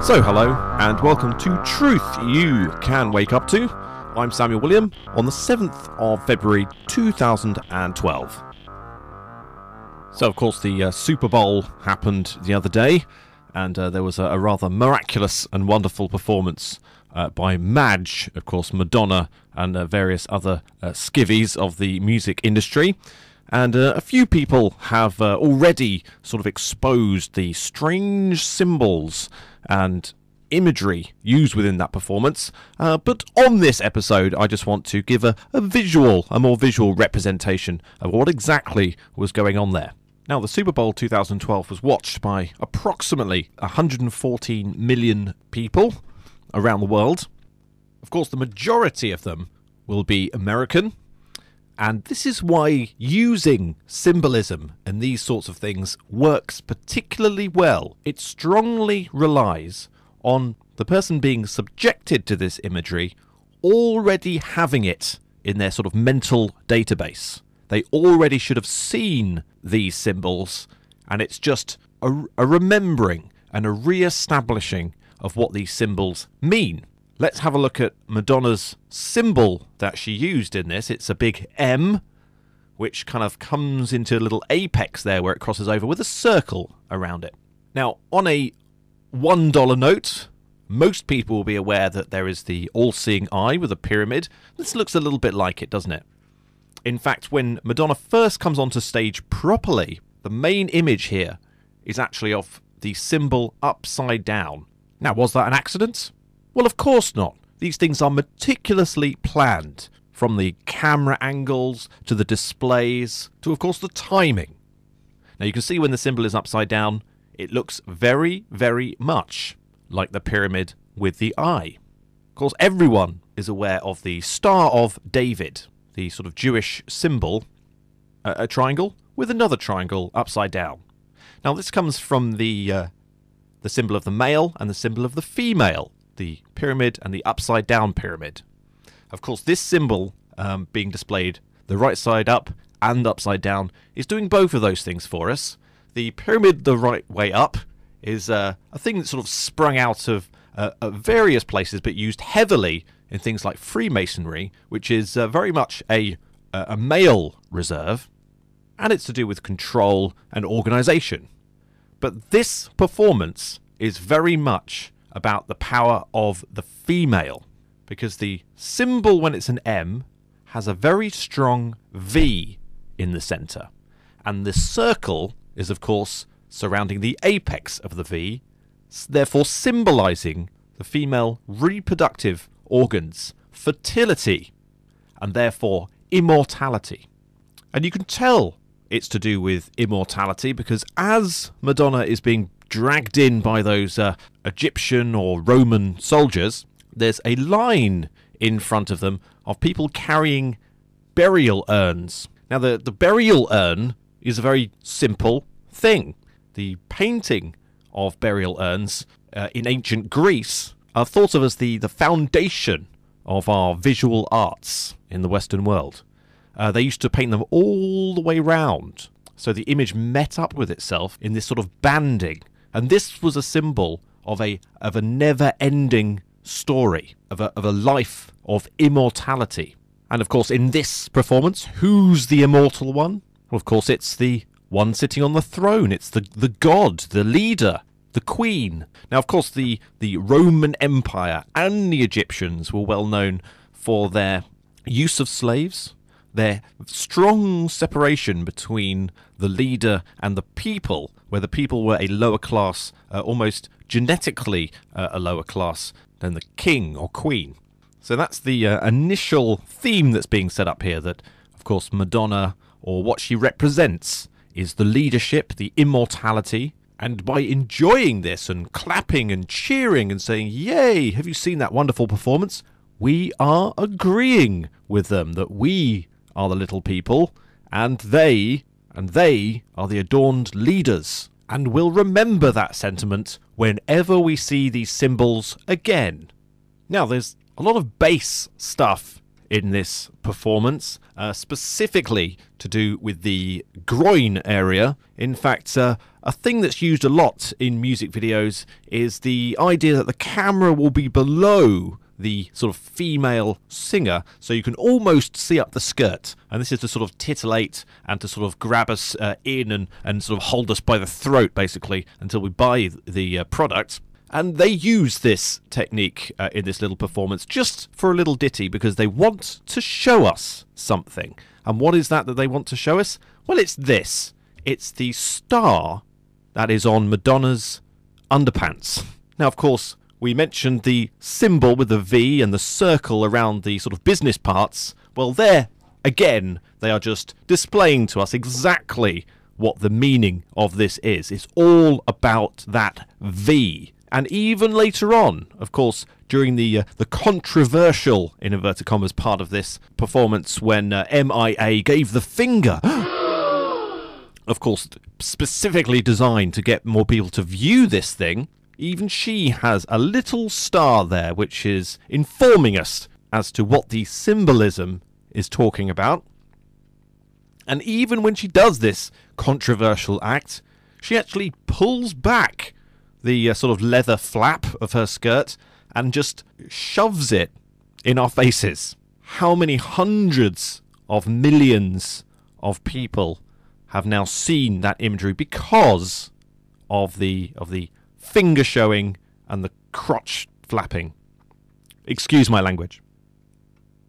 So hello and welcome to Truth You Can Wake Up To. I'm Samuel William on the 7th of February 2012. So of course the Super Bowl happened the other day, and there was a rather miraculous and wonderful performance by Madge, of course Madonna, and various other skivvies of the music industry. And a few people have already sort of exposed the strange symbols and imagery used within that performance. But on this episode, I just want to give a more visual representation of what exactly was going on there. Now, the Super Bowl 2012 was watched by approximately 114 million people around the world. Of course, the majority of them will be American. And this is why using symbolism and these sorts of things works particularly well. It strongly relies on the person being subjected to this imagery already having it in their sort of mental database. They already should have seen these symbols, and it's just a remembering and a re-establishing of what these symbols mean. Let's have a look at Madonna's symbol that she used in this. It's a big M, which kind of comes into a little apex there where it crosses over with a circle around it. Now, on a $1 note, most people will be aware that there is the all-seeing eye with a pyramid. This looks a little bit like it, doesn't it? In fact, when Madonna first comes onto stage properly, the main image here is actually of the symbol upside down. Now, was that an accident? Well, of course not. These things are meticulously planned, from the camera angles to the displays to, of course, the timing. Now, you can see when the symbol is upside down, it looks very, very much like the pyramid with the eye. Of course, everyone is aware of the Star of David, the sort of Jewish symbol, a triangle with another triangle upside down. Now, this comes from the symbol of the male and the symbol of the female, the pyramid and the upside down pyramid. Of course, this symbol being displayed the right side up and upside down is doing both of those things for us. The pyramid the right way up is a thing that sort of sprung out of various places but used heavily in things like Freemasonry, which is very much a male reserve, and it's to do with control and organisation. But this performance is very much about the power of the female, because the symbol, when it's an M, has a very strong V in the centre, and the circle is, of course, surrounding the apex of the V, therefore symbolising the female reproductive organs, fertility, and therefore immortality. And you can tell it's to do with immortality because as Madonna is being dragged in by those Egyptian or Roman soldiers, there's a line in front of them of people carrying burial urns. Now, the burial urn is a very simple thing. The painting of burial urns in ancient Greece are thought of as the foundation of our visual arts in the Western world. They used to paint them all the way round, so the image met up with itself in this sort of banding. And this was a symbol of a never-ending story, of a life of immortality. And of course, in this performance, who's the immortal one? Well, of course, it's the one sitting on the throne. It's the god, the leader, the queen. Now, of course, the Roman Empire and the Egyptians were well known for their use of slaves, their strong separation between the leader and the people, where the people were a lower class, almost genetically a lower class than the king or queen. So that's the initial theme that's being set up here, that, of course, Madonna, or what she represents, is the leadership, the immortality. And by enjoying this and clapping and cheering and saying, "Yay, have you seen that wonderful performance?" we are agreeing with them that we are the little people, and they are the adorned leaders. And we'll remember that sentiment whenever we see these symbols again. Now, there's a lot of bass stuff in this performance, specifically to do with the groin area. In fact, a thing that's used a lot in music videos is the idea that the camera will be below the sort of female singer, so you can almost see up the skirt, and this is to sort of titillate and to sort of grab us in and sort of hold us by the throat, basically, until we buy the product. And they use this technique in this little performance just for a little ditty because they want to show us something. And what is that they want to show us? Well, it's this. It's the star that is on Madonna's underpants. Now, of course, we mentioned the symbol with the V and the circle around the sort of business parts. Well, there, again, they are just displaying to us exactly what the meaning of this is. It's all about that V. And even later on, of course, during the controversial, in inverted commas, part of this performance when MIA gave the finger, of course, specifically designed to get more people to view this thing, even she has a little star there which is informing us as to what the symbolism is talking about. And even when she does this controversial act, she actually pulls back the sort of leather flap of her skirt and just shoves it in our faces. How many hundreds of millions of people have now seen that imagery because of the finger showing and the crotch flapping? Excuse my language.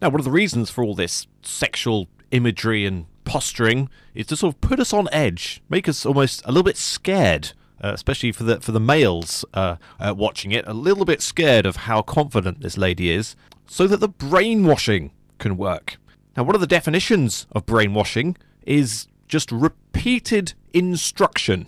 Now, one of the reasons for all this sexual imagery and posturing is to sort of put us on edge, make us almost a little bit scared, especially for the males watching it, a little bit scared of how confident this lady is, so that the brainwashing can work. Now, one of the definitions of brainwashing is just repeated instruction.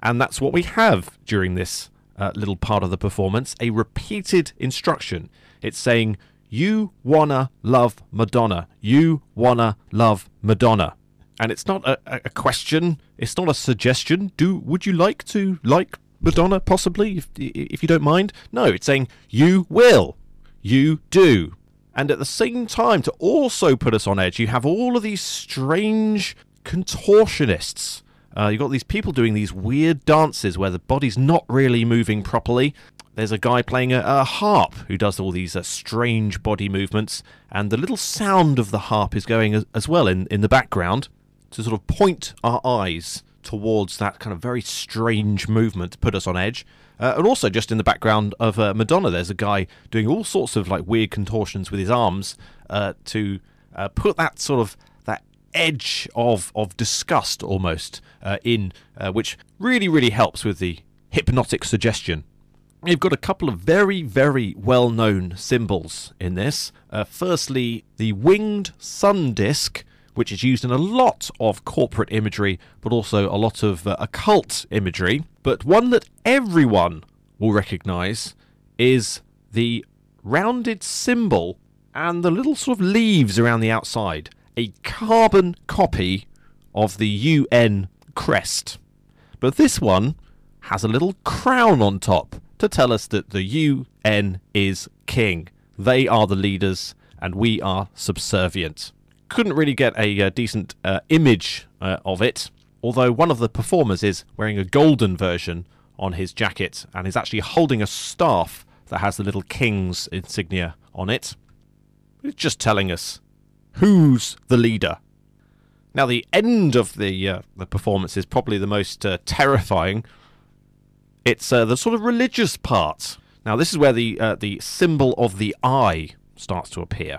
And that's what we have during this little part of the performance, a repeated instruction. It's saying, you wanna love Madonna. You wanna love Madonna. And it's not a question, it's not a suggestion. Would you like to like Madonna, possibly, if you don't mind? No, it's saying, you will. You do. And at the same time, to also put us on edge, you have all of these strange contortionists. You've got these people doing these weird dances where the body's not really moving properly. There's a guy playing a harp who does all these strange body movements, and the little sound of the harp is going as well in the background to sort of point our eyes towards that kind of very strange movement to put us on edge. And also just in the background of Madonna, there's a guy doing all sorts of like weird contortions with his arms to put that sort of edge of disgust almost in, which really helps with the hypnotic suggestion. You've got a couple of very well-known symbols in this. Firstly, the winged sun disk, which is used in a lot of corporate imagery, but also a lot of occult imagery. But one that everyone will recognise is the rounded symbol and the little sort of leaves around the outside. A carbon copy of the UN crest. But this one has a little crown on top to tell us that the UN is king. They are the leaders and we are subservient. Couldn't really get a decent image of it, although one of the performers is wearing a golden version on his jacket and is actually holding a staff that has the little king's insignia on it. It's just telling us who's the leader. Now, the end of the performance is probably the most terrifying. It's the sort of religious part. Now, this is where the symbol of the eye starts to appear.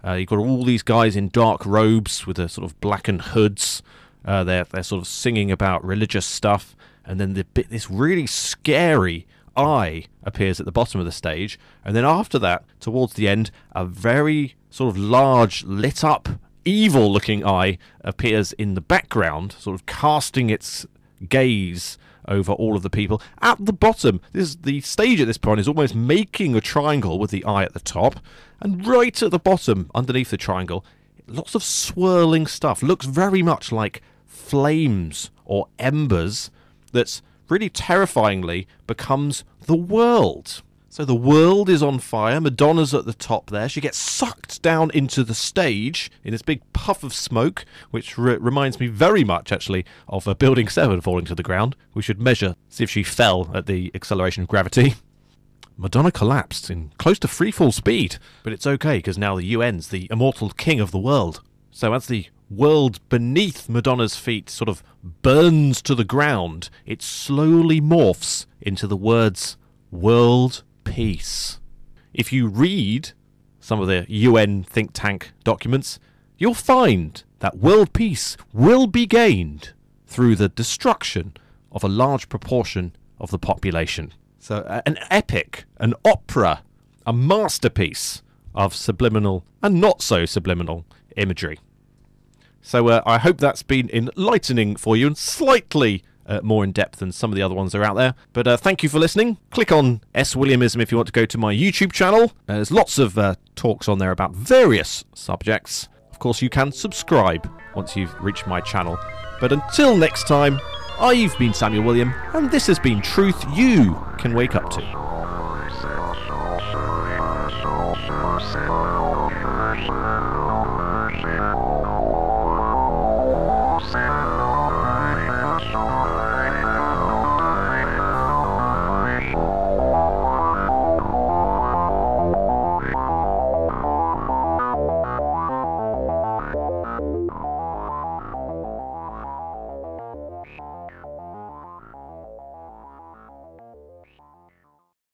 You've got all these guys in dark robes with the sort of blackened hoods. They're sort of singing about religious stuff, and then this really scary eye appears at the bottom of the stage, and then after that, towards the end, a very sort of large, lit up, evil looking eye appears in the background, sort of casting its gaze over all of the people. At the bottom, the stage at this point is almost making a triangle with the eye at the top, and right at the bottom, underneath the triangle, lots of swirling stuff. Looks very much like flames or embers that's really terrifyingly becomes the world. So the world is on fire. Madonna's at the top there. She gets sucked down into the stage in this big puff of smoke, which reminds me very much, actually, of Building 7 falling to the ground. We should measure, see if she fell at the acceleration of gravity. Madonna collapsed in close to freefall speed, but it's okay because now the UN's the immortal king of the world. So as the world beneath Madonna's feet sort of burns to the ground, it slowly morphs into the words world peace. If you read some of the UN think tank documents, you'll find that world peace will be gained through the destruction of a large proportion of the population. So an epic, an opera, a masterpiece of subliminal and not so subliminal imagery. So I hope that's been enlightening for you and slightly more in depth than some of the other ones that are out there. But thank you for listening. Click on S. Williamism if you want to go to my YouTube channel. There's lots of talks on there about various subjects. Of course, you can subscribe once you've reached my channel. But until next time, I've been Samuel William, and this has been Truth You Can Wake Up To.